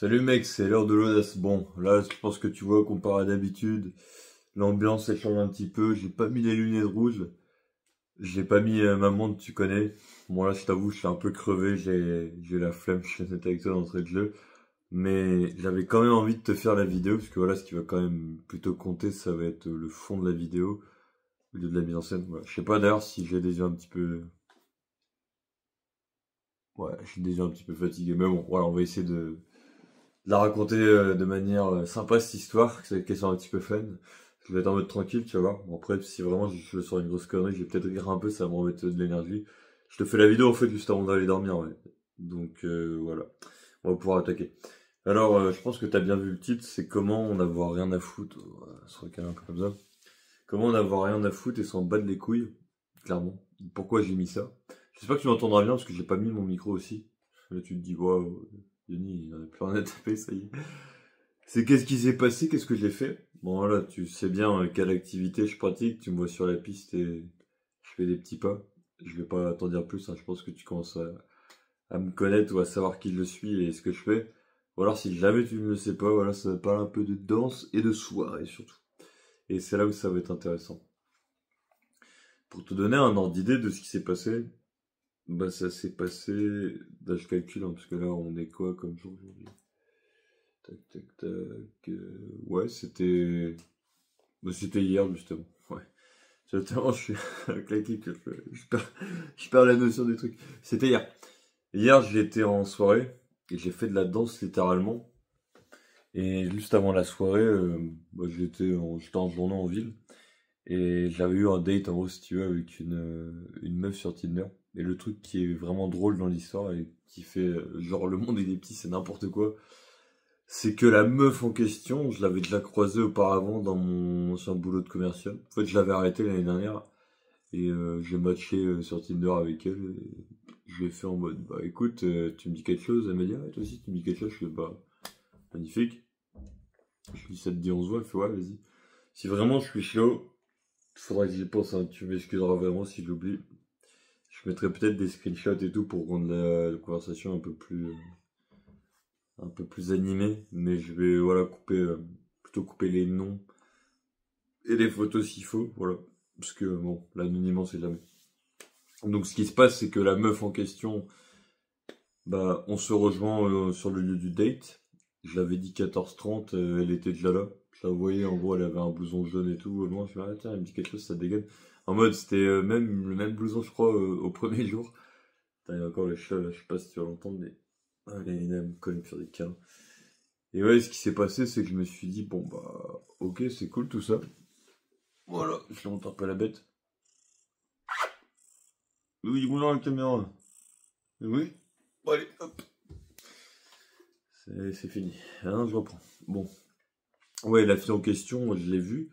Salut mec, c'est l'heure de l'audace. Bon, là, je pense que tu vois, comparé à d'habitude, l'ambiance, elle change un petit peu. J'ai pas mis les lunettes rouges. J'ai pas mis ma montre, tu connais. Bon, là, je t'avoue, je suis un peu crevé. J'ai la flemme, je suis honnête avec toi d'entrée de jeu. Mais j'avais quand même envie de te faire la vidéo, parce que voilà, ce qui va quand même plutôt compter, ça va être le fond de la vidéo, au lieu de la mise en scène. Voilà. Je sais pas d'ailleurs si j'ai des yeux un petit peu... Ouais, je suis déjà un petit peu fatigué. Mais bon, voilà, on va essayer de la raconter de manière sympa cette histoire, qu'elle soit un petit peu fun. Je vais être en mode tranquille, tu vas voir. Bon, après, si vraiment je sors une grosse connerie, je vais peut-être rire un peu, ça va me remettre de l'énergie. Je te fais la vidéo en fait juste avant d'aller dormir, ouais. Donc voilà, on va pouvoir attaquer. Alors, je pense que t'as bien vu le titre, c'est comment on n'avoir rien à foutre. On se recaler un peu comme ça. Comment on n'avoir rien à foutre et s'en battre les couilles, clairement. Pourquoi j'ai mis ça? J'espère que tu m'entendras bien parce que j'ai pas mis mon micro aussi. Là, tu te dis, waouh, Denis, il en a plus rien à taper, ça y est. C'est qu'est-ce qui s'est passé, qu'est-ce que j'ai fait? Bon voilà, tu sais bien quelle activité je pratique, tu me vois sur la piste et je fais des petits pas. Je vais pas t'en dire plus, hein, je pense que tu commences à me connaître ou à savoir qui je suis et ce que je fais. Ou alors si jamais tu ne le sais pas, voilà, ça parle un peu de danse et de soirée surtout. Et c'est là où ça va être intéressant. Pour te donner un ordre d'idée de ce qui s'est passé, bah ça s'est passé, là je calcule, hein, parce que là on est quoi comme jour aujourd'hui? Tac tac tac, ouais c'était... Bah, c'était hier, justement. Ouais. Justement, je suis claqué que je perds la notion du truc. C'était hier. Hier, j'étais en soirée et j'ai fait de la danse littéralement. Et juste avant la soirée, bah, j'étais en journée en ville. Et j'avais eu un date, en gros, si tu veux, avec une meuf sur Tinder. Et le truc qui est vraiment drôle dans l'histoire et qui fait, genre, le monde est des petits, c'est n'importe quoi. C'est que la meuf en question, je l'avais déjà croisée auparavant dans mon ancien boulot de commercial. En fait, je l'avais arrêtée l'année dernière et j'ai matché sur Tinder avec elle. Et je l'ai fait en mode, bah écoute, tu me dis quelque chose? Elle m'a dit, ah, toi aussi tu me dis quelque chose? Je fais, bah, magnifique. Je lui dis, ça te dit, on se voit? Elle fait, ouais, vas-y. Si vraiment je suis chaud, il faudra que j'y pense, hein. Tu m'excuseras vraiment si j'oublie. Je mettrai peut-être des screenshots et tout pour rendre la conversation un peu plus animée, mais je vais, voilà, plutôt couper les noms et les photos s'il faut, voilà. Parce que bon, l'anonymat c'est jamais. Donc ce qui se passe, c'est que la meuf en question, bah on se rejoint sur le lieu du date. Je l'avais dit 14h30, elle était déjà là. Je la voyais, en gros, elle avait un blouson jaune et tout. Au loin, je me dis, ah, tiens, elle me dit quelque chose, ça dégaine. En mode, c'était même le même blouson, je crois, au premier jour. Putain, il y a encore le chat là, je sais pas si tu vas l'entendre, mais il me colle sur des câlins. Et ouais, ce qui s'est passé, c'est que je me suis dit, bon bah, ok, c'est cool tout ça. Voilà, je monte un peu la bête. Oui, bonjour la caméra. Oui. Bon, allez, hop. C'est fini. Hein, je reprends. Bon. Ouais, la fille en question, je l'ai vue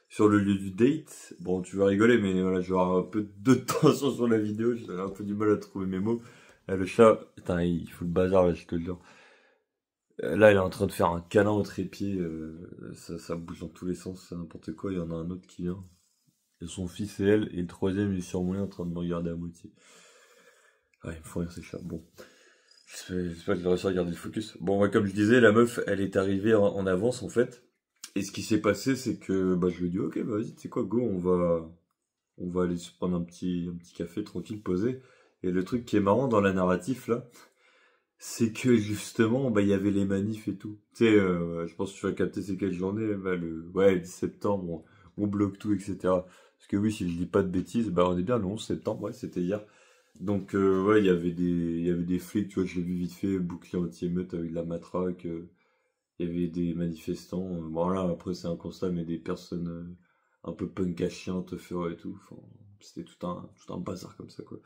sur le lieu du date. Bon, tu vas rigoler, mais voilà, je vais avoir un peu de tension sur la vidéo. J'ai un peu du mal à trouver mes mots. Le chat, putain, il fout le bazar, là, je te le jure. Là, il est en train de faire un câlin au trépied. Ça bouge dans tous les sens, c'est n'importe quoi. Il y en a un autre qui vient. Et son fils et elle, et le troisième il est sur mon lit en train de me regarder à moitié. Ah, il me faut rire ces chats. Bon, j'espère que je vais réussir à garder le focus. Bon, ouais, comme je disais, la meuf, elle est arrivée en avance en fait. Et ce qui s'est passé, c'est que bah, je lui ai dit, ok, bah, vas-y, tu sais quoi, go, on va aller se prendre un petit café tranquille, posé. Et le truc qui est marrant dans la narratif là, c'est que justement, bah, il y avait les manifs et tout. Tu sais, je pense que tu vas capter c'est quelle journée, bah, le 10 septembre, on bloque tout, etc. Parce que oui, si je dis pas de bêtises, bah, on est bien le 11 septembre, ouais, c'était hier. Donc, ouais, il y avait des flics, tu vois, j'ai vu vite fait, bouclier anti-émeute avec de la matraque, il y avait des manifestants, bon là, après c'est un constat, mais des personnes un peu punk à chien, teufeurs et tout, enfin, c'était tout un bazar comme ça, quoi.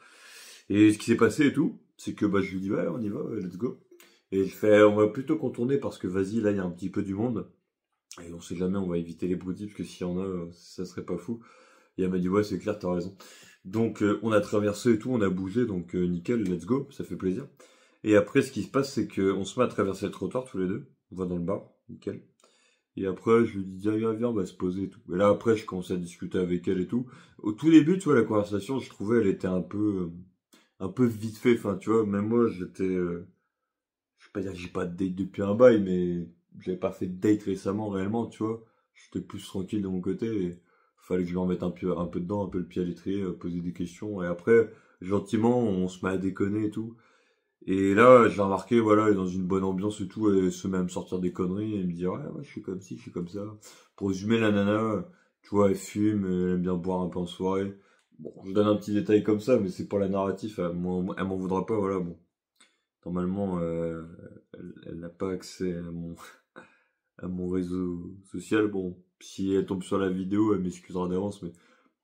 Et ce qui s'est passé et tout, c'est que bah, je lui dis, ouais, on y va, ouais, let's go. Et je fais, on va plutôt contourner parce que vas-y, là, il y a un petit peu du monde. Et on sait jamais, on va éviter les broutilles, parce que s'il y en a, ça serait pas fou. Et elle m'a dit, ouais, c'est clair, t'as raison. Donc, on a traversé et tout, on a bougé, donc nickel, let's go, ça fait plaisir. Et après, ce qui se passe, c'est qu'on se met à traverser le trottoir tous les deux. On va dans le bar, nickel. Et après, je lui dis, ah, viens, on va se poser et tout. Et là, après, je commence à discuter avec elle et tout. Au tout début, tu vois, la conversation, je trouvais, elle était un peu vite fait. Enfin, tu vois, même moi, j'étais, je sais pas dire que j'ai pas de date depuis un bail, mais j'avais pas fait de date récemment, réellement, tu vois. J'étais plus tranquille de mon côté et fallait que je me remette un peu dedans, un peu le pied à l'étrier, poser des questions. Et après, gentiment, on se met à déconner et tout. Et là, j'ai remarqué, voilà, elle est dans une bonne ambiance et tout, elle se met à me sortir des conneries et me dire, ouais, je suis comme ci, je suis comme ça. Pour résumer, la nana, tu vois, elle fume, elle aime bien boire un peu en soirée. Bon, je donne un petit détail comme ça, mais c'est pour la narratif, elle m'en voudra pas, voilà, bon. Normalement, elle n'a pas accès à mon réseau social. Bon, si elle tombe sur la vidéo, elle m'excusera d'avance, mais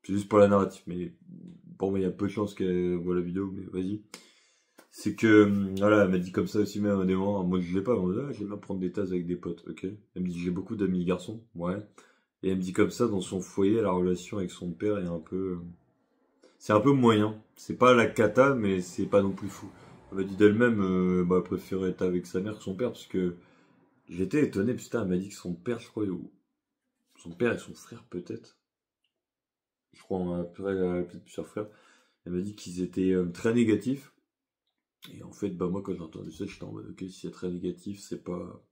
c'est juste pour la narrative. Mais pour moi, il y a peu de chances qu'elle voit la vidéo, mais vas-y. C'est que, voilà, elle m'a dit comme ça aussi, même à des moments, moi je l'ai pas, j'aime bien prendre des tasses avec des potes, ok. Elle me dit, j'ai beaucoup d'amis garçons, ouais. Et elle me dit comme ça, dans son foyer, la relation avec son père est un peu, c'est un peu moyen. C'est pas la cata, mais c'est pas non plus fou. Elle m'a dit d'elle-même, bah, elle préférait être avec sa mère que son père, parce que j'étais étonné, putain, elle m'a dit que son père, je crois, ou son père et son frère peut-être, je crois, après, peut-être plusieurs frères, elle m'a dit qu'ils étaient très négatifs. Et en fait, bah moi quand j'ai entendu ça, j'étais en mode ok, si c'est très négatif, c'est pas,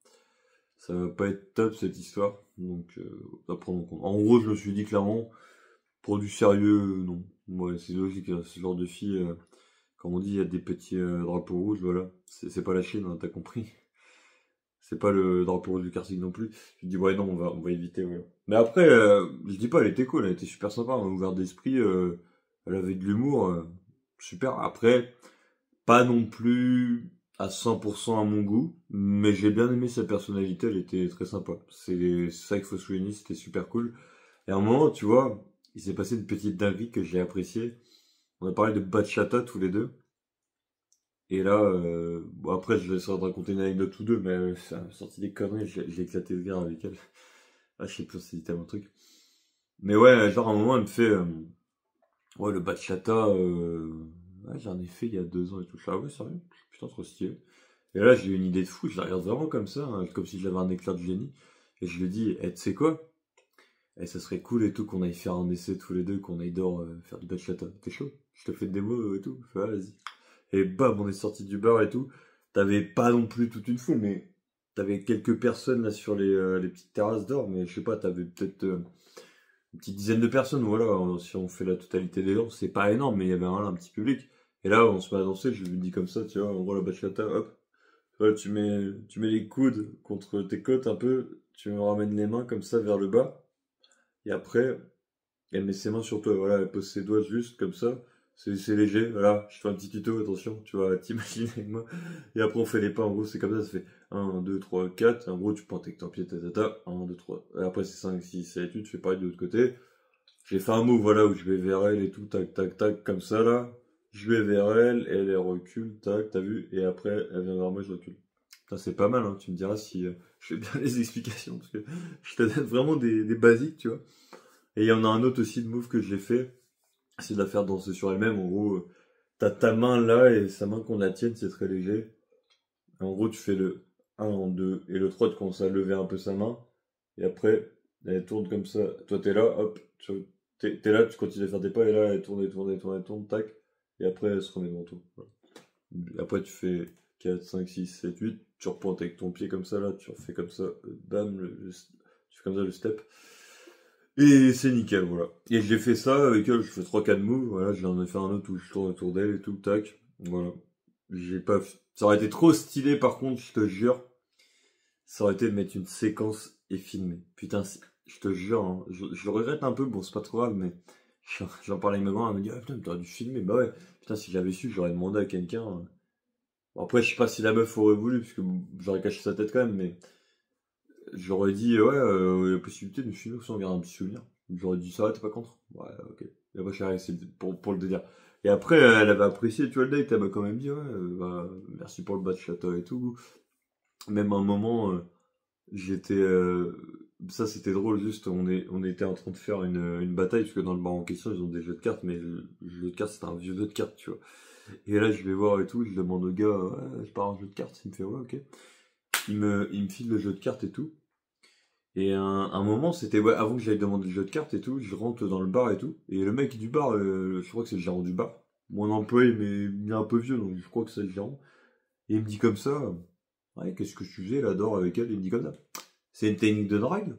ça va pas être top cette histoire. Donc, à prendre en compte. En gros, je me suis dit clairement, pour du sérieux, non. Ouais, c'est logique, hein, ce genre de fille, comme on dit, il y a des petits drapeaux rouges, voilà. C'est pas la Chine, hein, t'as compris. C'est pas le drapeau rouge du karting non plus. Je me dis ouais non, on va éviter, voilà. Mais après, je dis pas, elle était cool, elle était super sympa, hein, ouverte d'esprit, elle avait de l'humour, super. Après, pas non plus à 100% à mon goût, mais j'ai bien aimé sa personnalité, elle était très sympa. C'est ça qu'il faut souligner, c'était super cool. Et à un moment, tu vois, il s'est passé une petite dinguerie que j'ai appréciée. On a parlé de bachata tous les deux. Et là, bon après, je vais essayer de raconter une anecdote ou deux, mais ça m'a sorti des conneries, j'ai éclaté le verre avec elle. Ah, je sais plus si c'était tellement truc. Mais ouais, genre à un moment, elle me fait, ouais, le bachata, ouais, j'en ai fait il y a 2 ans et tout. Je fais, ah ouais, sérieux? Putain, trop stylé. Et là, j'ai eu une idée de fou, je la regarde vraiment comme ça, hein, comme si j'avais un éclat de génie. Et je lui dis, eh, tu sais quoi? Eh, ça serait cool et tout qu'on aille faire un essai tous les deux, qu'on aille dehors faire du bachata. T'es chaud? Je te fais des démo et tout. Je fais, ah, vas-y. Et bam, on est sorti du bar et tout. T'avais pas non plus toute une foule, mais t'avais quelques personnes là sur les petites terrasses d'or, mais je sais pas, t'avais peut-être une petite dizaine de personnes, voilà. Si on fait la totalité des gens, c'est pas énorme, mais il y avait un petit public. Et là, on se met à danser, je lui dis comme ça, tu vois, en gros la bachata, hop. Voilà, tu mets les coudes contre tes côtes un peu, tu me ramènes les mains comme ça vers le bas, et après, elle met ses mains sur toi, voilà, elle pose ses doigts juste comme ça, c'est léger, voilà, je fais un petit tuto, attention, tu vas t'imaginer avec moi, et après on fait les pas, en gros c'est comme ça fait 1, 2, 3, 4, en gros tu pointes avec ton pied, 1, 2, 3, et après c'est 5, 6, 7, 8, tu fais pareil de l'autre côté, j'ai fait un move, voilà, où je vais vers elle et tout, tac, tac, tac, comme ça là, je vais vers elle, elle recule, tac, t'as vu, et après elle vient vers moi, je recule. Putain, c'est pas mal, hein. Tu me diras si je fais bien les explications, parce que je te donne vraiment des basiques, tu vois. Et il y en a un autre aussi de move que j'ai fait, c'est de la faire danser sur elle-même. En gros, t'as ta main là et sa main qu'on la tienne, c'est très léger. En gros, tu fais le 1, 2 et le 3, tu commences à lever un peu sa main. Et après, elle tourne comme ça. Toi, t'es là, hop, t'es là, tu continues à faire des pas, et là, elle tourne, elle tourne, elle tourne, elle tourne, tac. Et après, elle se remet devant toi. Voilà. Après, tu fais 4, 5, 6, 7, 8. Tu repointes avec ton pied comme ça, là. Tu refais comme ça. Bam, tu fais comme ça le step. Et c'est nickel, voilà. Et j'ai fait ça avec elle. Je fais 3-4 moves. Voilà, j'en ai fait un autre où je tourne autour d'elle et tout. Tac. Voilà. J'ai pas. Ça aurait été trop stylé, par contre, je te jure. Ça aurait été de mettre une séquence et filmer. Putain, je te jure, hein, je le regrette un peu. Bon, c'est pas trop grave, mais j'en parlais avec ma maman. Elle me dit, ah putain, mais t'aurais dû filmer. Bah ouais. Putain, si j'avais su, j'aurais demandé à quelqu'un. Bon, après, je sais pas si la meuf aurait voulu, parce que bon, j'aurais caché sa tête quand même, mais j'aurais dit, ouais, il y a possibilité de me filmer, si on garde un petit souvenir. J'aurais dit, ça va, t'es pas contre? Ouais, ok. Et après, j'ai réussi pour le délire. Et après, elle avait apprécié, tu vois, le date, elle m'a quand même dit, ouais, bah, merci pour le bas de château et tout. Même un moment, j'étais, ça c'était drôle, juste, on était en train de faire une bataille, parce que dans le bar en question, ils ont des jeux de cartes, mais le jeu de cartes, c'était un vieux jeu de cartes, tu vois. Et là, je vais voir et tout, je demande au gars, ouais, je pars en jeu de cartes, il me fait, ouais, ok. Il me file le jeu de cartes et tout. Et un moment, c'était ouais, avant que j'aille demander le jeu de cartes et tout, je rentre dans le bar et tout. Et le mec du bar, je crois que c'est le gérant du bar. Mon employé, mais il est un peu vieux, donc je crois que c'est le gérant. Et il me dit comme ça, Ouais, qu'est-ce que tu faisais là-dedans avec elle? Il me dit comme ça. C'est une technique de drague?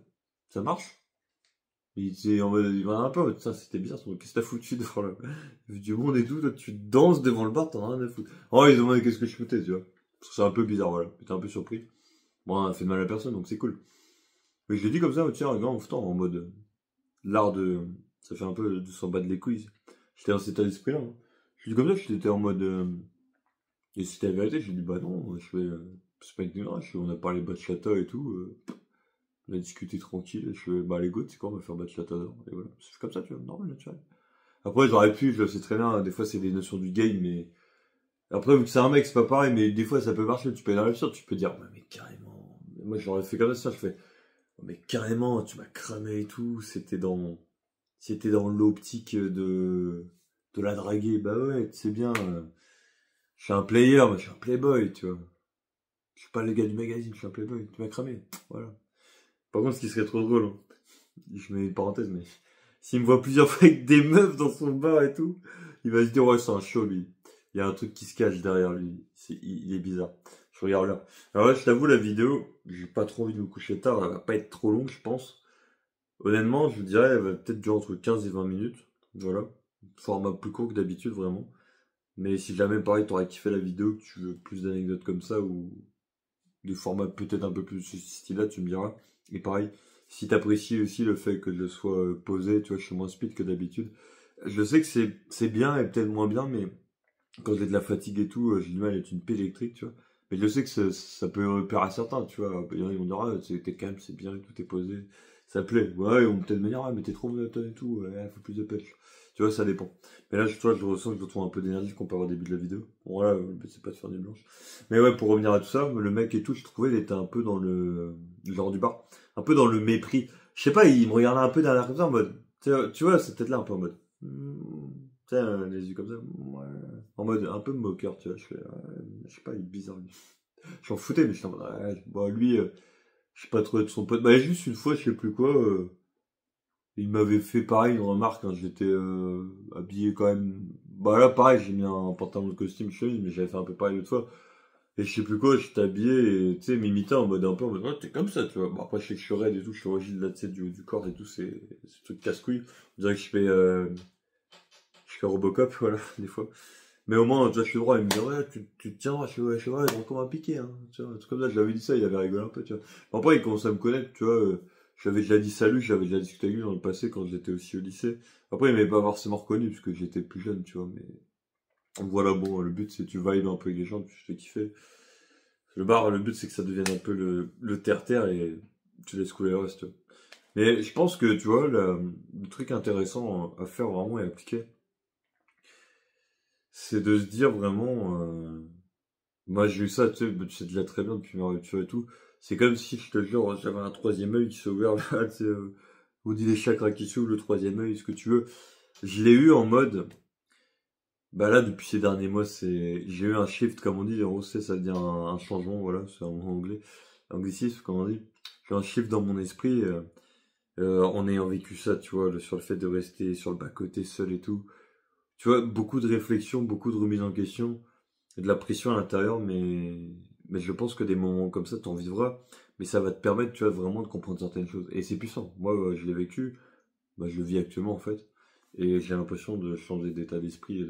Ça marche? Il était en mode, il m'a un peu en mode, ça c'était bizarre, qu'est-ce que t'as foutu devant le, du monde et tout, toi tu danses devant le bar, t'en as rien à foutre. Oh, ils ont demandé qu'est-ce que je foutais, tu vois. C'est un peu bizarre, voilà. J'étais un peu surpris. Bon, on a fait de mal à personne, donc c'est cool. Mais je l'ai dit comme ça, tiens, regarde, en foutant, en mode, l'art de, ça fait un peu de s'en battre les couilles. J'étais dans cet état d'esprit-là, hein. Je lui dis comme ça, j'étais en mode, et c'était la vérité, j'ai dit, bah non, je fais, c'est pas une démarche, on a parlé bachata et tout, on a discuté tranquille, et je fais, bah les go, c'est quoi, on va faire bachata d'or, et voilà. C'est comme ça, tu vois, normal, naturel. Après, j'aurais pu, je le sais très bien, hein, des fois c'est des notions du game, mais après, vu que c'est un mec, c'est pas pareil, mais des fois ça peut marcher, tu peux aller dans l'absurde, tu peux dire, ouais, mais carrément, moi j'aurais fait comme ça, je fais, oh, mais carrément, tu m'as cramé et tout, c'était dans l'optique de la draguer, bah ouais, tu sais bien, je suis un player, moi je suis un playboy, tu vois. Je suis pas le gars du magazine, je suis un playboy, tu m'as cramé, voilà. Par contre, ce qui serait trop drôle, hein, je mets une parenthèse, mais s'il me voit plusieurs fois avec des meufs dans son bar et tout, il va se dire, ouais, c'est un show, lui. Il y a un truc qui se cache derrière lui. Il est bizarre. Je regarde là. Alors là, je t'avoue, la vidéo, j'ai pas trop envie de me coucher tard, elle va pas être trop longue, je pense. Honnêtement, je dirais, elle va peut-être durer entre 15 et 20 minutes. Voilà. Format plus court que d'habitude, vraiment. Mais si jamais, pareil, t'aurais kiffé la vidéo, que tu veux plus d'anecdotes comme ça, ou des formats peut-être un peu plus de ce style-là, tu me diras. Et pareil, si t'apprécies aussi le fait que je sois posé, tu vois, je suis moins speed que d'habitude. Je sais que c'est bien et peut-être moins bien, mais quand j'ai de la fatigue et tout, j'ai du mal à être une pile électrique, tu vois. Mais je sais que ça peut plaire à certains, tu vois. Il y en a qui vont dire, ah, t'es calme, c'est bien et tout, t'es posé. Ça plaît. Ouais, ils vont peut-être me dire, ah, mais t'es trop monotone et tout, ouais, faut plus de punch. Tu vois, ça dépend. Mais là, tu vois, je ressens que je retrouve un peu d'énergie comparé au début de la vidéo. Bon, voilà, le but c'est pas de faire des blanches. Mais ouais, pour revenir à tout ça, le mec et tout, je trouvais, il était un peu dans le genre du bar. Un peu dans le mépris. Je sais pas, il me regardait un peu derrière comme ça en mode. Tu vois, cette tête-là un peu en mode. Tu sais, les yeux comme ça. Ouais. En mode un peu moqueur, tu vois. Je fais, ouais, je sais pas, il est bizarre lui. J'en foutais, mais je suis en mode, ouais, bon, lui, je sais pas trop être son pote. Bah, juste une fois, je sais plus quoi, il m'avait fait pareil, une remarque, quand j'étais habillé quand même. Bah là, pareil, j'ai mis un pantalon de costume, chemise, mais j'avais fait un peu pareil l'autre fois. Et je sais plus quoi, j'étais habillé, et tu sais, m'imitant en mode un peu, en mode, ouais, t'es comme ça, tu vois. Bon, après, je sais que je suis raide et tout, je suis rigide là, tu sais, du haut du corps et tout, c'est ce truc casse-couille. On dirait que je fais Robocop, voilà, des fois. Mais au moins, tu vois, je suis droit, il me dit, ouais, tu te tiens droit, je suis ouais, j'ai encore un piqué, hein, tu vois, c'est comme ça, je l'avais dit ça, il avait rigolé un peu, tu vois. Après, il commençait à me connaître, tu vois, j'avais déjà dit salut, j'avais déjà discuté avec lui dans le passé quand j'étais aussi au lycée. Après, il m'avait pas forcément reconnu, parce que j'étais plus jeune, tu vois, mais voilà, bon, le but, c'est que tu vibes un peu avec les gens, tu fais kiffer. Le bar, le but, c'est que ça devienne un peu le terre-terre et tu laisses couler le reste, tu vois. Mais je pense que, tu vois, le truc intéressant à faire vraiment et à appliquer, c'est de se dire vraiment, moi j'ai eu ça, tu sais déjà très bien depuis ma rupture et tout, c'est comme si, je te jure, j'avais un troisième œil qui s'est ouvert là, tu sais, on dit les chakras qui s'ouvrent, le troisième œil, ce que tu veux. Je l'ai eu en mode, bah là, depuis ces derniers mois, j'ai eu un shift, comme on dit, en gros, ça veut dire un changement, voilà, c'est un mot anglais, anglicisme, comme on dit. J'ai eu un shift dans mon esprit, en ayant vécu ça, tu vois, sur le fait de rester sur le bas-côté seul et tout. Tu vois, beaucoup de réflexion, beaucoup de remise en question, et de la pression à l'intérieur, mais je pense que des moments comme ça, t'en vivras, mais ça va te permettre, tu vois, vraiment de comprendre certaines choses. Et c'est puissant. Moi, je l'ai vécu, bah, je le vis actuellement, en fait, et j'ai l'impression de changer d'état d'esprit et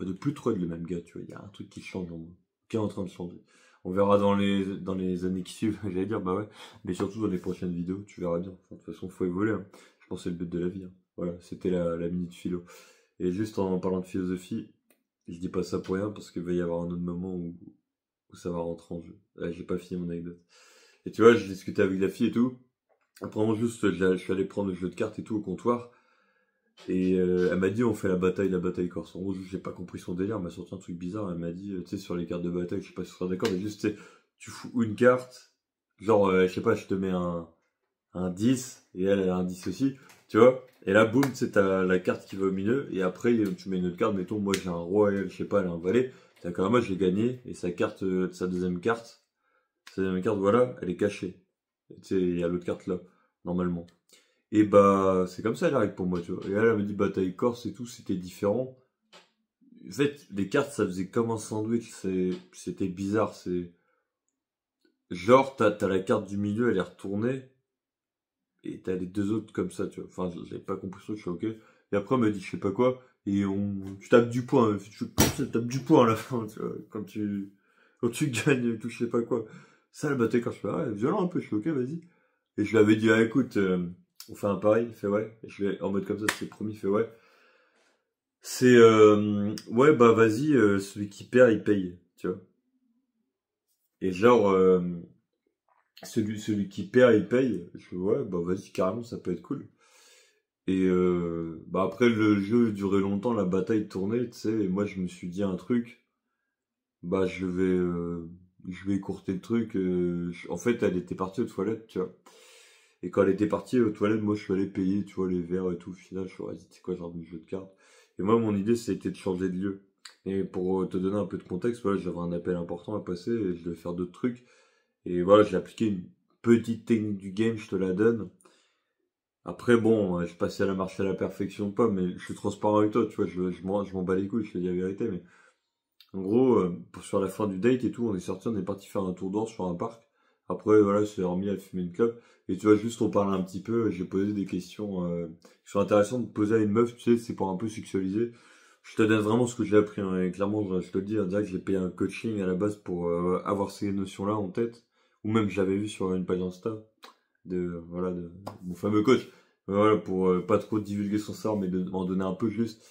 de plus trop être le même gars, tu vois. Il y a un truc qui change en moi, qui est en train de changer. On verra dans les années qui suivent, j'allais dire, bah ouais, mais surtout dans les prochaines vidéos, tu verras bien. Enfin, de toute façon, faut évoluer, hein. Je pense que c'est le but de la vie, hein. Voilà, c'était la minute philo. Et juste en parlant de philosophie, je dis pas ça pour rien parce qu'il va y avoir un autre moment où ça va rentrer en jeu. Là, j'ai pas fini mon anecdote. Et tu vois, j'ai discuté avec la fille et tout. Après, vraiment, juste, je suis allé prendre le jeu de cartes et tout au comptoir. Et elle m'a dit, on fait la bataille corse. En gros, j'ai pas compris son délire, elle m'a sorti un truc bizarre. Elle m'a dit, tu sais, sur les cartes de bataille, je sais pas si tu seras d'accord, mais juste, tu sais, tu fous une carte. Genre, je sais pas, je te mets un 10 et elle a un 10 aussi, tu vois. Et là, boum, c'est la carte qui va au milieu. Et après, tu mets une autre carte. Mettons, moi j'ai un roi, elle, je sais pas, elle a un valet. D'accord, moi j'ai gagné. Et sa carte, sa deuxième carte, voilà, elle est cachée. Tu sais, il y a l'autre carte là, normalement. Et bah, c'est comme ça les règles pour moi, tu vois. Et elle me dit bataille corse et tout, c'était différent. En fait, les cartes, ça faisait comme un sandwich. C'était bizarre. genre, t'as la carte du milieu, elle est retournée, et t'as les deux autres comme ça, tu vois. Enfin, j'avais pas compris ça, je suis ok. Et après, on m'a dit, je sais pas quoi, et tu tapes du point, tu tapes du point à la fin, tu vois, quand tu gagnes, tout, je sais pas quoi. Ça, le battait quand je fais, ouais, violent un peu, je suis ok, vas-y. Et je lui avais dit, ah, écoute, on fait un pari, il fait ouais. Et je lui ai, en mode comme ça, c'est promis, il fait ouais. C'est, ouais, bah vas-y, celui qui perd, il paye, tu vois. Et genre, celui qui perd, il paye. Je fais, ouais, bah vas-y, carrément, ça peut être cool. Et bah après, le jeu durait longtemps, la bataille tournait, tu sais, et moi, je me suis dit un truc, bah je vais écourter le truc. En fait, elle était partie aux toilettes, tu vois. Et quand elle était partie aux toilettes, moi, je suis allé payer, tu vois, les verres et tout. Au final, je suis dit, c'est quoi, genre de jeu de cartes. Et moi, mon idée, c'était de changer de lieu. Et pour te donner un peu de contexte, voilà, j'avais un appel important à passer et je devais faire d'autres trucs. Et voilà, j'ai appliqué une petite technique du game, je te la donne. Après, bon, je passais à la marche à la perfection ou pas, mais je suis transparent avec toi, tu vois, je m'en bats les couilles, je te dis la vérité, mais en gros, sur la fin du date et tout, on est sorti, on est parti faire un tour d'or sur un parc. Après, voilà, c'est remis à fumer une clope. Et tu vois, juste on parle un petit peu, j'ai posé des questions qui sont intéressantes de poser à une meuf, tu sais, c'est pour un peu sexualiser. Je te donne vraiment ce que j'ai appris, hein, et clairement, je te le dis, on dirait que j'ai payé un coaching à la base pour avoir ces notions-là en tête. Ou même j'avais vu sur une page Insta de mon fameux coach. Voilà, pour pas trop divulguer son sort, mais de m'en donner un peu juste.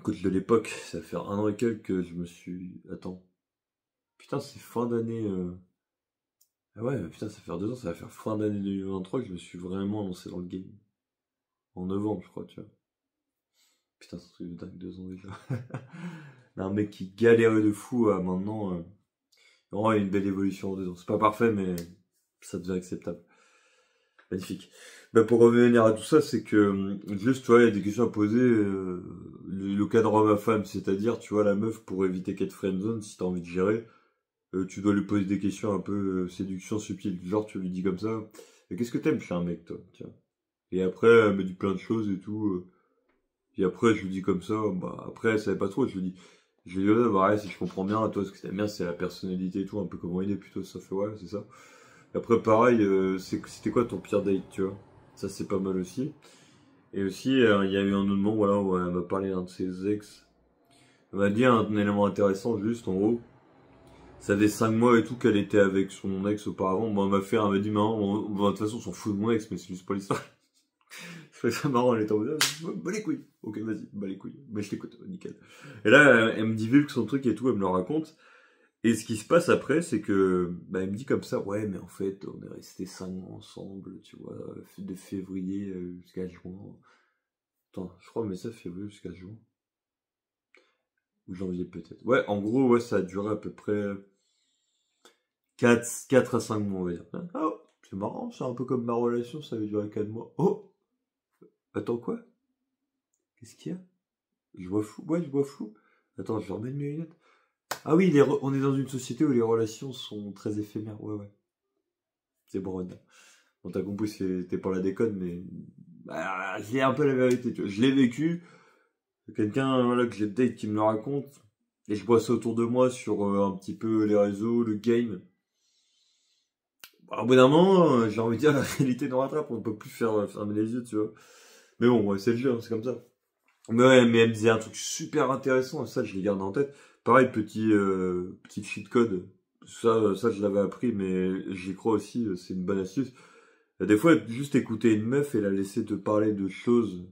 Coach de l'époque, ça fait 1 an et quelques que je me suis... Attends. Putain, c'est fin d'année... Ah ouais, putain, ça fait 2 ans, ça va faire fin d'année 2023 que je me suis vraiment lancé dans le game. En novembre, je crois, tu vois. Putain, c'est un truc de dingue, 2 ans déjà. Un mec qui galérait de fou à maintenant... vraiment, il y a une belle évolution en 2 ans. C'est pas parfait, mais ça devient acceptable. Magnifique. Bah, pour revenir à tout ça, c'est que juste, tu vois, il y a des questions à poser. Le cadre homme-femme, c'est-à-dire, tu vois, la meuf, pour éviter qu'elle te friendzone, si t'as envie de gérer, tu dois lui poser des questions un peu séduction subtile. Genre, tu lui dis comme ça, qu'est-ce que t'aimes chez un mec, toi, tu vois. Et après, elle me dit plein de choses et tout. Et après, je lui dis comme ça, bah, après, elle savait pas trop, je lui dis, ouais, bah, ouais, si je comprends bien, toi, ce que t'aimes bien, c'est la personnalité et tout, un peu comment il est plutôt, ça fait, ouais, c'est ça. Et après, pareil, c'était quoi ton pire date, tu vois. Ça, c'est pas mal aussi. Et aussi, il y a eu un autre moment, voilà, où elle m'a parlé d'un de ses ex. Elle m'a dit un élément intéressant, juste, en gros. Ça fait 5 mois et tout qu'elle était avec son ex auparavant. Bon, elle m'a dit, maman, bon, de toute façon, on s'en fout de mon ex, mais c'est juste pas l'histoire. Je trouvais ça marrant, elle était en mode, bah les couilles. Ok, vas-y, bah les couilles. Mais je t'écoute, nickel. Et là, elle me divulgue son truc et tout, elle me le raconte. Et ce qui se passe après, c'est que, bah, elle me dit comme ça, ouais, mais en fait, on est restés 5 mois ensemble, tu vois, de février jusqu'à juin. Attends, je crois, mais ça, février jusqu'à juin. Ou janvier peut-être. Ouais, en gros, ouais, ça a duré à peu près 4 à 5 mois, on va dire. Ah, oh, c'est marrant, c'est un peu comme ma relation, ça avait duré 4 mois. Oh, attends, quoi? Qu'est-ce qu'il y a? Je vois flou. Ouais, je vois flou. Attends, je remets mes lunettes. Ah oui, on est dans une société où les relations sont très éphémères. Ouais, ouais. C'est bon, bon, t'as compris, c'était pas la déconne, mais bah, c'est un peu la vérité, tu vois. Je l'ai vécu. Quelqu'un voilà, que j'ai date qui me le raconte. Et je vois ça autour de moi sur un petit peu les réseaux, le game. Bah, au bout d'un moment, j'ai envie de dire, la réalité nous rattrape. On ne peut plus faire fermer les yeux, tu vois. Mais bon, ouais, c'est le jeu, hein, c'est comme ça. Mais ouais, mais elle me disait un truc super intéressant. Ça, je l'ai gardé en tête. Pareil, petit cheat code. Ça, je l'avais appris, mais j'y crois aussi. C'est une bonne astuce. Des fois, juste écouter une meuf et la laisser te parler de choses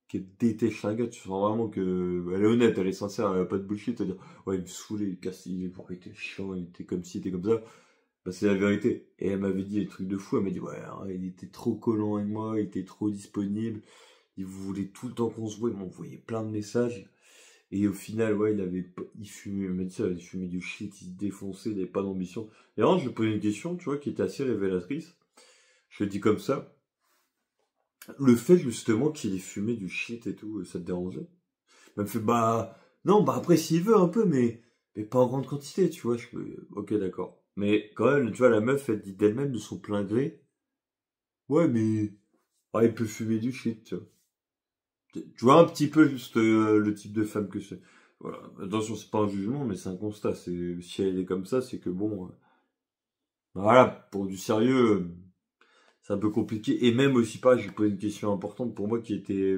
qu'elle déteste chez un gars, tu sens vraiment que elle est honnête, elle est sincère, elle a pas de bullshit à dire ouais il me saoulait, il était chiant, il était comme ci, il était comme ça. Bah c'est la vérité. Et elle m'avait dit des trucs de fou, elle m'a dit ouais hein, il était trop collant avec moi, il était trop disponible, il voulait tout le temps qu'on se voit, il m'envoyait plein de messages. Et au final ouais il fumait, elle m'a dit ça, il fumait du shit, il se défonçait, il avait pas d'ambition. Et alors je lui posais une question, tu vois, qui était assez révélatrice. Je le dis comme ça. Le fait justement qu'il ait fumé du shit et tout, ça te dérangeait? Elle me fait, bah, non, bah après s'il veut un peu, mais pas en grande quantité, tu vois. Je fais, ok, d'accord. Mais quand même, tu vois, la meuf, elle dit d'elle-même de son plein gré, ouais, mais, ah, il peut fumer du shit, tu vois. Tu vois un petit peu juste le type de femme que c'est. Voilà. Attention, c'est pas un jugement, mais c'est un constat. Si elle est comme ça, c'est que bon. Voilà, pour du sérieux, c'est un peu compliqué. Et même aussi pas, j'ai posé une question importante pour moi qui était...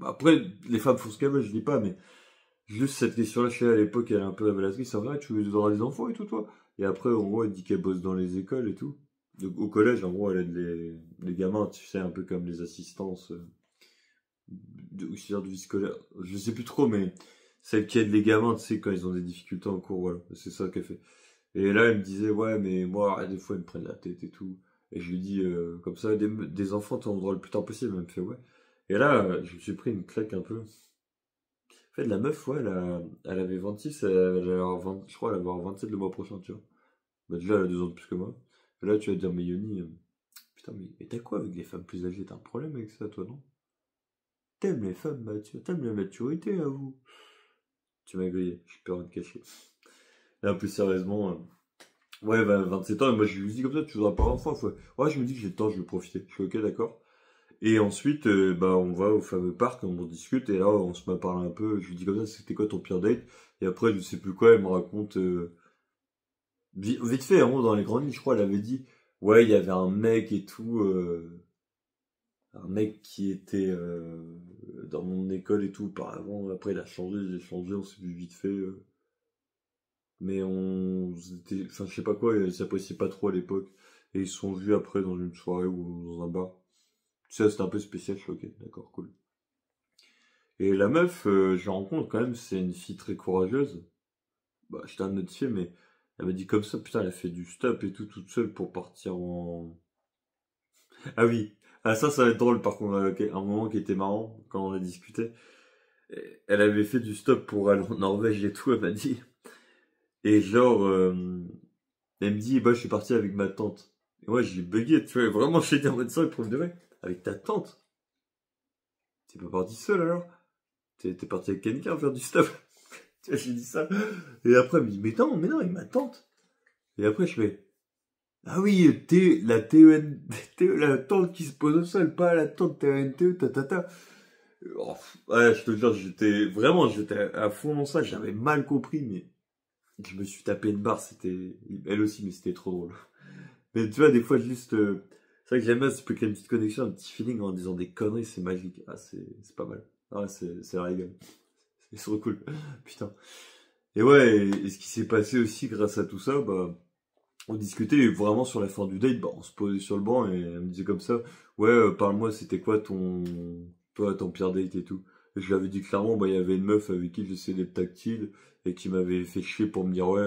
Après, les femmes font ce qu'elles veulent, je dis pas, mais juste cette question-là, je sais, à l'époque, elle est un peu révélatrice. C'est vrai, tu veux avoir des enfants et tout, toi? Et après, en gros, elle dit qu'elle bosse dans les écoles et tout. Donc, au collège, en gros, elle aide les gamins, tu sais, un peu comme les assistances auxiliaires de vie scolaire. Je sais plus trop, mais celle qui aide les gamins, tu sais, quand ils ont des difficultés en cours, voilà. C'est ça qu'elle fait. Et là, elle me disait, ouais, mais moi, des fois, ils me prennent la tête et tout. Et je lui dis, comme ça, des enfants, t'en auras le plus tard possible. Elle me fait, ouais. Et là, je me suis pris une claque un peu. En fait, la meuf, ouais, elle avait 26, elle allait avoir 20, je crois, elle va avoir 27 le mois prochain, tu vois. Bah, déjà, elle a 2 ans de plus que moi. Et là, tu vas te dire, mais Yoni, putain, mais t'as quoi avec les femmes plus âgées? T'as un problème avec ça, toi, non? T'aimes les femmes matures, t'aimes la maturité, à vous. Tu m'as grillé, je peux rien te cacher. Là, plus sérieusement, ouais, bah, 27 ans, et moi je lui dis comme ça, tu voudras pas d'enfant? Ouais, je me dis que j'ai le temps, je vais profiter. Je suis ok, d'accord. Et ensuite, bah, on va au fameux parc, on en discute, et là, on se met à parler un peu. Je lui dis comme ça, c'était quoi ton pire date? Et après, je sais plus quoi, elle me raconte, vite fait, en gros, dans les grandes lignes, je crois, elle avait dit, ouais, il y avait un mec et tout, un mec qui était dans mon école et tout auparavant. Après, il a changé, j'ai changé, on s'est vu vite fait. Mais on était, enfin, je sais pas quoi, ils s'appréciaient pas trop à l'époque. Et ils se sont vus après dans une soirée ou dans un bar. Tu sais, c'était un peu spécial, je suis ok, d'accord, cool. Et la meuf, je la rencontre quand même, c'est une fille très courageuse. Bah, j'étais un notifié, mais elle m'a dit comme ça, putain, elle a fait du stop et tout, toute seule pour partir en... Ah oui, ah ça va être drôle par contre, ok, un moment qui était marrant, quand on a discuté. Elle avait fait du stop pour aller en Norvège et tout, elle m'a dit. Et genre, elle me dit, bah, je suis parti avec ma tante. Et moi, j'ai bugué, tu vois, vraiment, j'étais en mode ça, pour me dire, ouais, avec ta tante. T'es pas parti seul alors? T'es parti avec quelqu'un faire du stuff. Tu vois, j'ai dit ça. Et après, elle me dit, mais non, avec ma tante. Et après, je fais, ah oui, la TEN, la tante qui se pose au sol, pas la tante TENTE, ta. Oh, ouais, je te jure, j'étais à fond dans ça, j'avais mal compris, mais je me suis tapé une barre, c'était, elle aussi, mais c'était trop drôle. Mais tu vois, des fois, juste, c'est vrai que j'aime bien, tu peux créer une petite connexion, un petit feeling en disant des conneries, c'est magique. Ah, c'est pas mal. Ah, c'est la régale. C'est trop cool. Putain. Et ouais, et ce qui s'est passé aussi grâce à tout ça, bah, on discutait vraiment sur la fin du date, bah, on se posait sur le banc et elle me disait comme ça, ouais, parle-moi, c'était quoi ton pire date et tout. Et je lui avais dit clairement, bah, il y avait une meuf avec qui j'essayais d'être tactile et qui m'avait fait chier pour me dire, ouais,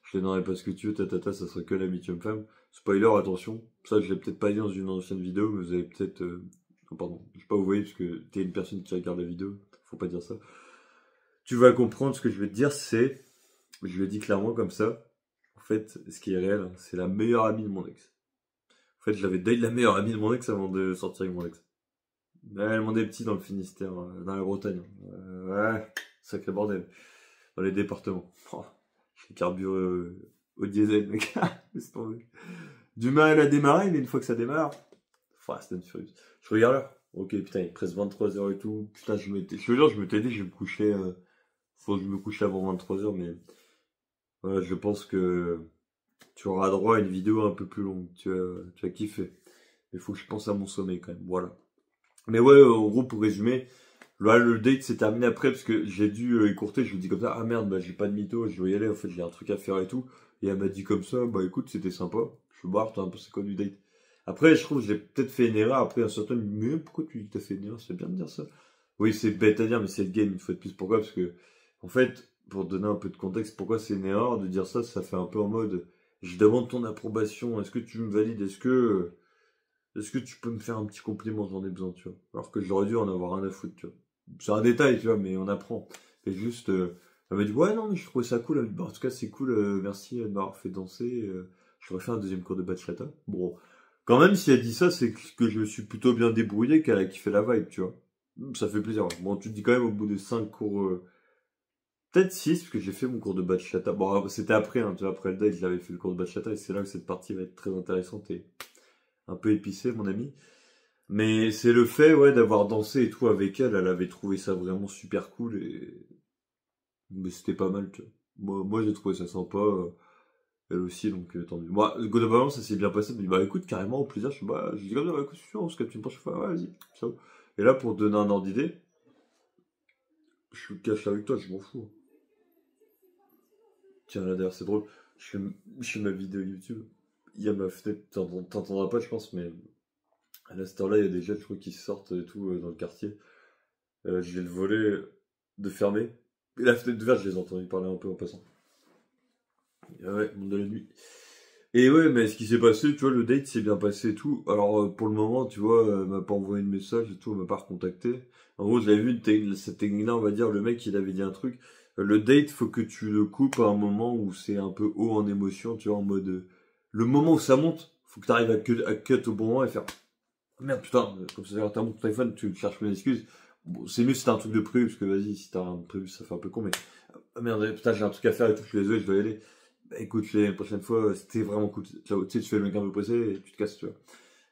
je te donnerai pas ce que tu veux, ça serait que l'amitié homme-femme. Spoiler, attention, ça je l'ai peut-être pas dit dans une ancienne vidéo, mais vous avez peut-être, oh, pardon, je sais pas où vous voyez parce que t'es une personne qui regarde la vidéo, faut pas dire ça. Tu vas comprendre ce que je vais te dire, je le dis clairement comme ça. En fait, ce qui est réel, hein, c'est la meilleure amie de mon ex. En fait, j'avais date la meilleure amie de mon ex avant de sortir avec mon ex. Elle m'en est petit dans le Finistère, dans la Bretagne. Ouais, sacré bordel. Dans les départements. Oh, j'ai carburé au diesel, mec. Laisse tomber. Du mal à démarrer, mais une fois que ça démarre, Fast and Furious. Je regarde l'heure. Ok, putain, il est presque 23 h et tout. Putain, je veux dire, je m'étais dit, je vais me coucher, faut que je me couche avant 23 h, mais voilà, je pense que tu auras droit à une vidéo un peu plus longue. Tu vas kiffer. Il faut que je pense à mon sommeil quand même. Voilà. Mais ouais, en gros, pour résumer, là, le date s'est terminé après parce que j'ai dû écourter. Je lui dis comme ça, ah merde, bah j'ai pas de mytho, je dois y aller. En fait, j'ai un truc à faire et tout. Et elle m'a dit comme ça, bah écoute, c'était sympa. Je suis boire, t'as un peu c'est quoi du date. Après, je trouve que j'ai peut-être fait une erreur. Après, un certain, mais pourquoi tu dis que t'as fait une erreur? C'est bien de dire ça. Oui, c'est bête à dire, mais c'est le game, une fois de plus. Pourquoi? Parce que, en fait, pour donner un peu de contexte, pourquoi c'est une erreur de dire ça? Ça fait un peu en mode, je demande ton approbation. Est-ce que tu me valides? Est-ce que tu peux me faire un petit compliment? J'en ai besoin, tu vois. Alors que j'aurais dû en avoir rien à foutre, tu vois. C'est un détail, tu vois, mais on apprend. Et juste, elle m'a dit, ouais, non, mais je trouvais ça cool. Elle m'a dit, bah, en tout cas, c'est cool, merci de m'avoir fait danser. J'aurais fait un deuxième cours de bachata. Bon, quand même, si elle dit ça, c'est que je me suis plutôt bien débrouillé, qu'elle a kiffé la vibe, tu vois. Ça fait plaisir. Bon, tu te dis quand même, au bout de 5 cours, peut-être 6 parce que j'ai fait mon cours de bachata. Bon, c'était après, hein, tu vois, après le date, j'avais fait le cours de bachata, et c'est là que cette partie va être très intéressante et un peu épicée, mon ami. Mais c'est le fait, ouais, d'avoir dansé et tout avec elle, elle avait trouvé ça vraiment super cool et mais c'était pas mal, tu vois. Moi j'ai trouvé ça sympa. Elle aussi, donc tant mieux. Moi, globalement, ça s'est bien passé. Elle me dit, bah écoute, carrément, au plaisir. Je dis comme ça, bah écoute, on se capte une prochaine fois. Ouais, vas-y, ciao. Et là, pour te donner un ordre d'idée, je suis cash avec toi, je m'en fous. Tiens, là d'ailleurs, c'est drôle. Je fais, je fais ma vidéo YouTube. Il y a ma fenêtre, t'entendras pas, je pense, mais à cette heure-là, il y a des jeunes, je crois, qui sortent et tout dans le quartier. Je vais le voler de fermer. Et la fenêtre ouverte, je les ai entendus parler un peu en passant. Ah ouais, monde de la nuit. Et ouais, mais ce qui s'est passé, tu vois, le date s'est bien passé et tout. Alors, pour le moment, tu vois, elle m'a pas envoyé de message et tout, elle m'a pas recontacté. En gros, j'avais vu cette technique-là, on va dire, le mec, il avait dit un truc. Le date, faut que tu le coupes à un moment où c'est un peu haut en émotion, tu vois, en mode... le moment où ça monte, faut que tu arrives à cut au bon moment et faire... Merde, putain, comme ça, t'as mon téléphone, tu cherches mes excuses. Bon, c'est mieux si t'as un truc de prévu, parce que vas-y, si t'as un prévu, ça fait un peu con, mais... Ah merde, putain, j'ai un truc à faire et tout, je suis désolé, je dois y aller. Bah écoute, la prochaine fois, c'était vraiment cool. Ciao, tu sais, tu fais le mec un peu pressé et tu te casses, tu vois.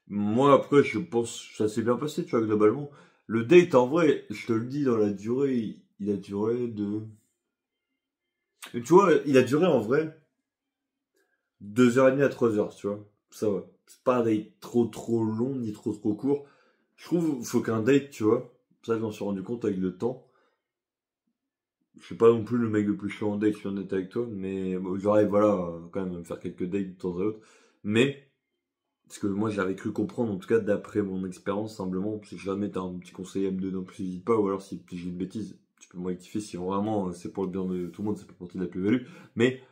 Moi, après, je pense que ça s'est bien passé, tu vois, globalement. Le date, en vrai, je te le dis, dans la durée, il a duré de... Tu vois, il a duré, en vrai, 2h30 à 3 heures, tu vois. Ça va. C'est pas un date trop long, ni trop court. Je trouve, faut qu'un date, tu vois, ça, j'en suis rendu compte avec le temps. Je suis pas non plus le mec le plus chiant en date, je suis honnête avec toi, mais bon, j'arrive, voilà, quand même à me faire quelques dates de temps à autre. Mais, ce que moi j'avais cru comprendre, en tout cas d'après mon expérience, simplement, si jamais t'as un petit conseil à me donner en plus, n'hésite pas, ou alors si j'ai une bêtise, tu peux me rectifier si vraiment c'est pour le bien de tout le monde, ça peut porter de la plus-value. Mais,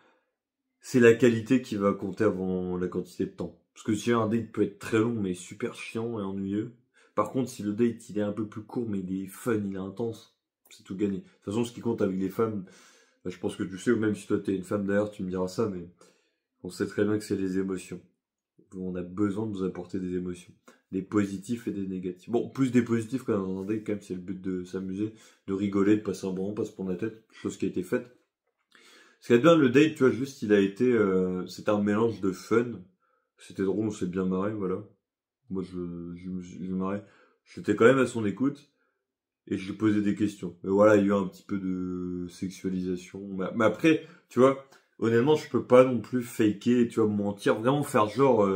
c'est la qualité qui va compter avant la quantité de temps. Parce que si un date peut être très long, mais super chiant et ennuyeux. Par contre, si le date il est un peu plus court, mais il est fun, il est intense, c'est tout gagné. De toute façon, ce qui compte avec les femmes, bah, je pense que tu sais, ou même si toi t'es une femme d'ailleurs, tu me diras ça, mais on sait très bien que c'est les émotions. On a besoin de nous apporter des émotions. Des positifs et des négatifs. Bon, plus des positifs quand dans un date, quand même, c'est le but de s'amuser, de rigoler, de passer un bon moment, pas se prendre la tête, chose qui a été faite. Ce qui est bien, le date, tu vois, juste, il a été, c'était un mélange de fun. C'était drôle, on s'est bien marré, voilà. Moi, je me marrais. J'étais quand même à son écoute et je lui posais des questions. Mais voilà, il y a eu un petit peu de sexualisation. Mais après, tu vois, honnêtement, je peux pas non plus faker, tu vois, mentir, vraiment faire genre,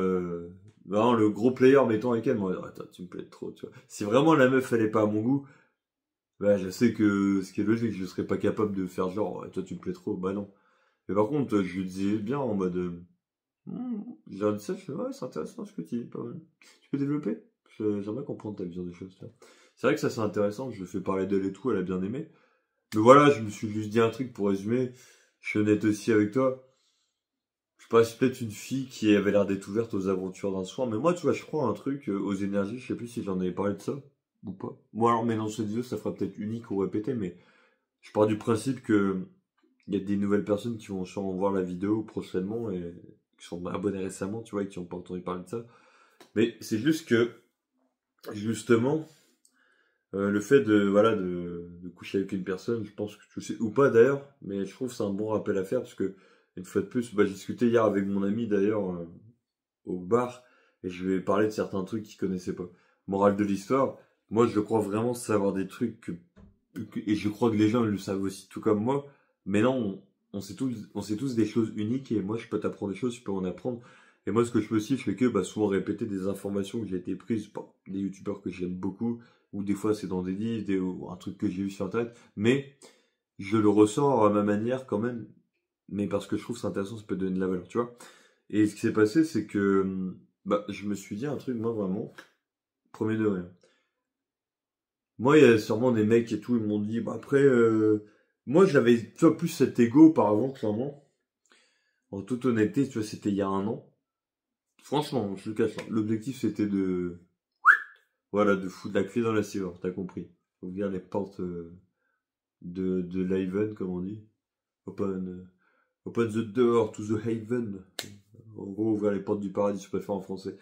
vraiment le gros player mettant avec elle. Moi, attends, tu me plais trop, tu vois. Si vraiment la meuf, elle est pas à mon goût, bah, je sais que ce qui est logique, je serais pas capable de faire genre, ouais, toi, tu me plais trop. Bah non. Mais par contre, je lui disais bien en mode, je leur dis ça, je fais, ouais, c'est intéressant ce que tu dis, pas mal. Tu peux développer? J'aimerais comprendre ta vision des choses, tu vois. C'est vrai que ça c'est intéressant, je lui fais parler d'elle et tout, elle a bien aimé. Mais voilà, je me suis juste dit un truc pour résumer. Je suis honnête aussi avec toi. Je sais pas, c'est peut-être une fille qui avait l'air d'être ouverte aux aventures d'un soir, mais moi, tu vois, je crois à un truc, aux énergies, je sais plus si j'en avais parlé de ça, ou pas. Moi, alors, mais dans cette vidéo, ça fera peut-être unique ou répété, mais je pars du principe que il y a des nouvelles personnes qui vont sûrement voir la vidéo prochainement et qui sont abonnés récemment, tu vois, et qui n'ont pas entendu parler de ça. Mais c'est juste que, justement, le fait de, voilà, de coucher avec une personne, je pense que tu le sais, ou pas d'ailleurs, mais je trouve que c'est un bon rappel à faire parce que, une fois de plus, bah, j'ai discuté hier avec mon ami d'ailleurs, au bar, et je lui ai parlé de certains trucs qu'il connaissait pas. Morale de l'histoire, moi je crois vraiment savoir des trucs et je crois que les gens le savent aussi tout comme moi, mais non, on sait tous des choses uniques et moi je peux t'apprendre des choses, je peux en apprendre. Et moi ce que je fais aussi, je fais que bah, souvent répéter des informations que j'ai été prises par des youtubeurs que j'aime beaucoup, ou des fois c'est dans des livres, ou un truc que j'ai vu sur internet, mais je le ressors à ma manière quand même, mais parce que je trouve que c'est intéressant, ça peut donner de la valeur, tu vois. Et ce qui s'est passé, c'est que bah, je me suis dit un truc, moi vraiment, premier degré. Moi, il y a sûrement des mecs et tout, ils m'ont dit, bah après, moi j'avais, tu vois, plus cet ego auparavant, clairement. En toute honnêteté, tu vois, c'était il y a un an. Franchement, je le cache pas. L'objectif c'était de, voilà, de foutre la clé dans la serrure, t'as compris. Ouvrir les portes de l'Haven, comme on dit. Open, open the door to the Haven. En gros, ouvrir les portes du paradis, je préfère en français.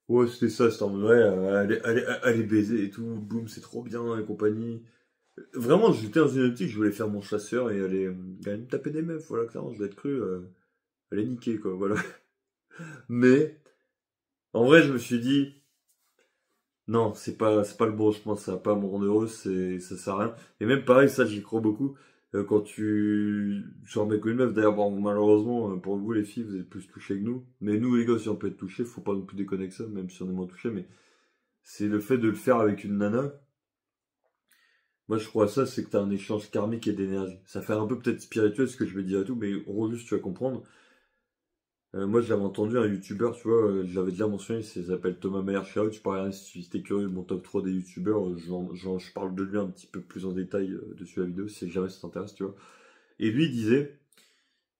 Ouais, c'était ça, c'était en mode, ouais, allez baiser et tout, boum, c'est trop bien, et compagnie. Vraiment, j'étais dans une optique, je voulais faire mon chasseur et aller me taper des meufs, voilà, clairement, je vais être cru, aller niquer, quoi, voilà. Mais, en vrai, je me suis dit, non, c'est pas le bon chemin, ça va pas me rendre heureux, ça sert à rien. Et même pareil, ça, j'y crois beaucoup. Quand tu sors un mec ou une meuf, d'ailleurs, bon, malheureusement, pour vous, les filles, vous êtes plus touchés que nous. Mais nous, les gars, si on peut être touchés, faut pas non plus déconner avec ça, même si on est moins touchés, mais c'est le fait de le faire avec une nana. Moi, je crois ça, c'est que t'as un échange karmique et d'énergie. Ça fait un peu peut-être spirituel ce que je vais dire et tout, mais juste, tu vas comprendre. Moi, j'avais entendu un youtubeur, tu vois, je l'avais déjà mentionné, il s'appelle Thomas Mayer-Shout. Tu peux regarder si t'es curieux de mon top 3 des youtubeurs, je parle de lui un petit peu plus en détail dessus la vidéo, si jamais ça t'intéresse, tu vois. Et lui, il disait,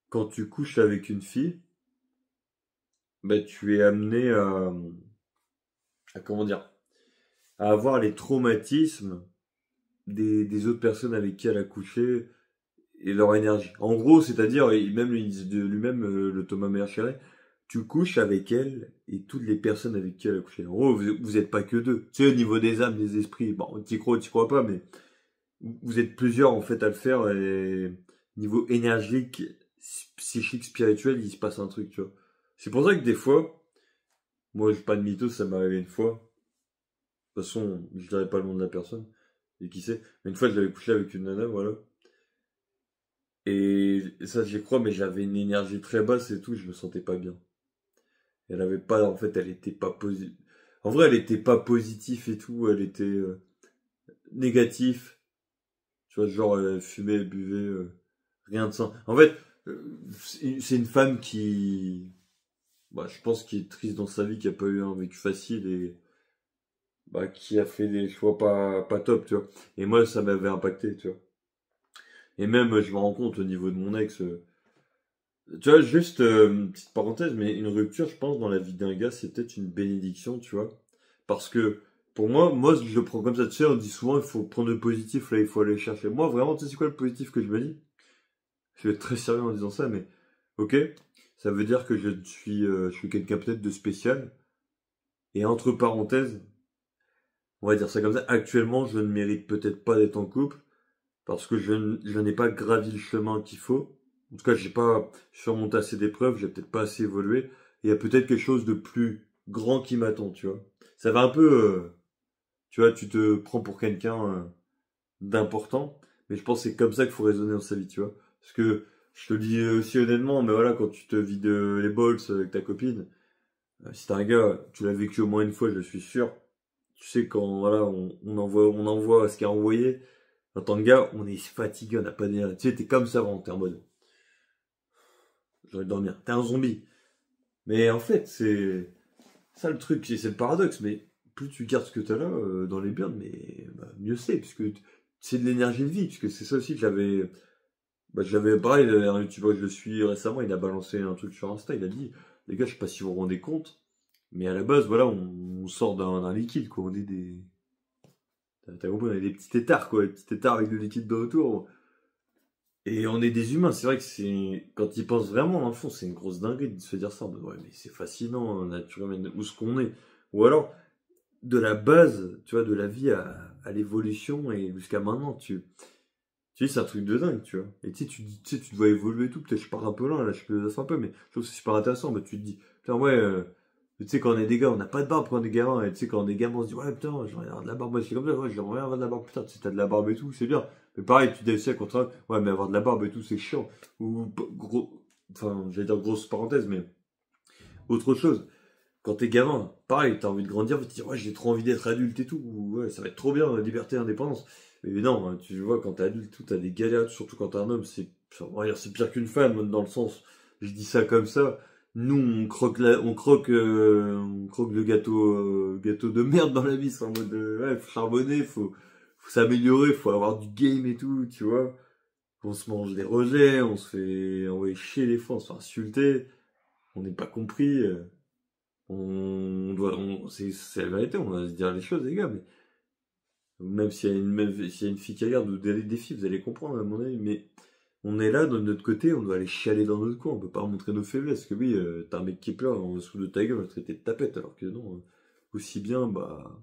quand tu couches avec une fille, bah, tu es amené à comment dire, à avoir les traumatismes des autres personnes avec qui elle a couché et leur énergie. En gros, c'est-à-dire, même il dit de lui-même, le Thomas Mercheret, tu couches avec elle et toutes les personnes avec qui elle a couché. En gros, vous êtes pas que deux. Tu sais, au niveau des âmes, des esprits, bon, t'y crois pas, mais vous êtes plusieurs en fait à le faire et niveau énergique, psychique, spirituel, il se passe un truc, tu vois. C'est pour ça que des fois, moi, je pas de mytho, ça m'est arrivé une fois. De toute façon, je dirais pas le nom de la personne, et qui sait. Mais une fois, je l'avais couché avec une nana, voilà. Et ça, j'y crois, mais j'avais une énergie très basse et tout, je me sentais pas bien. Elle avait pas, en fait, elle était pas positive. En vrai, elle était pas positive et tout, elle était négative. Tu vois, genre, elle fumait, elle buvait, rien de ça. En fait, c'est une femme qui, bah, je pense, qui est triste dans sa vie, qui a pas eu un vécu facile et bah, qui a fait des choix pas top, tu vois. Et moi, ça m'avait impacté, tu vois. Et même, je me rends compte au niveau de mon ex, tu vois, juste, une petite parenthèse, mais une rupture, je pense, dans la vie d'un gars, c'est peut-être une bénédiction, tu vois. Parce que, pour moi, je le prends comme ça, tu sais, on dit souvent, il faut prendre le positif, là, il faut aller chercher. Moi, vraiment, tu sais, c'est quoi le positif que je me dis? Je vais être très sérieux en disant ça, mais, ok, ça veut dire que je suis quelqu'un peut-être de spécial. Et entre parenthèses, on va dire ça comme ça, actuellement, je ne mérite peut-être pas d'être en couple, parce que je n'ai pas gravi le chemin qu'il faut. En tout cas, j'ai pas surmonté assez d'épreuves, j'ai peut-être pas assez évolué. Il y a peut-être quelque chose de plus grand qui m'attend, tu vois. Ça va un peu, tu vois, tu te prends pour quelqu'un d'important, mais je pense que c'est comme ça qu'il faut raisonner dans sa vie, tu vois. Parce que, je te le dis aussi honnêtement, mais voilà, quand tu te vides les balls avec ta copine, si t'es un gars, tu l'as vécu au moins une fois, je suis sûr. Tu sais, quand voilà, on envoie ce qu'il y a envoyé, en tant que gars, on est fatigué, on n'a pas d'énergie. Tu sais, t'es comme ça avant, t'es en mode, j'aurais dormir. T'es un zombie. Mais en fait, c'est ça le truc, c'est le paradoxe. Mais plus tu gardes ce que t'as là dans les burnes, mais bah, mieux c'est, puisque c'est de l'énergie de vie, puisque c'est ça aussi que j'avais pareil, un youtubeur que je suis récemment, il a balancé un truc sur Insta, il a dit, les gars, je sais pas si vous vous rendez compte, mais à la base, voilà, on sort d'un liquide, quoi. On est des, t'as compris, on est des petits tétards, quoi, des petits tétards avec du liquide de retour. Et on est des humains, c'est vrai que c'est. Quand ils pensent vraiment, dans le fond, c'est une grosse dinguerie de se dire ça. Ouais, mais c'est fascinant, la nature humaine, où ce qu'on est. Ou alors, de la base, tu vois, de la vie à l'évolution et jusqu'à maintenant, tu sais, c'est un truc de dingue, tu vois. Et tu sais, tu dois évoluer et tout. Peut-être je pars un peu loin, là, je peux un peu, mais je trouve que c'est super intéressant. Bah, tu te dis, putain, ouais, tu sais, quand on est des gars, on n'a pas de barbe quand on est gamin. Et tu sais, quand on est gamin, on se dit, ouais, putain, j'aimerais avoir de la barbe. Moi, c'est comme ça, ouais, j'aimerais avoir de la barbe. Putain, tu sais, t'as de la barbe et tout, c'est bien. Mais pareil, tu dis aussi à contraire, ouais, mais avoir de la barbe et tout, c'est chiant. Ou, gros, enfin, j'allais dire grosse parenthèse, mais autre chose. Quand t'es gamin, pareil, t'as envie de grandir, tu te dis, ouais, j'ai trop envie d'être adulte et tout, ou, ouais, ça va être trop bien, liberté, indépendance. Mais non, hein, tu vois, quand t'es adulte, tout, t'as des galères, surtout quand t'es un homme, on va dire, c'est pire qu'une femme, dans le sens, je dis ça comme ça. Nous, on croque le gâteau de merde dans la vie, c'est en mode, ouais, faut charbonner, faut s'améliorer, faut avoir du game et tout, tu vois. On se mange des rejets, on se fait envoyer chier des fois, on se fait insulter, on n'est pas compris. C'est la vérité, on va se dire les choses, les gars, mais même s'il y a une fille qui regarde ou des filles, vous allez comprendre, à mon avis, mais on est là, de notre côté, on doit aller chialer dans notre coin, on peut pas montrer nos faiblesses, parce que oui, t'as un mec qui pleure en dessous de ta gueule, on va te traiter de tapette, alors que non, aussi bien, bah,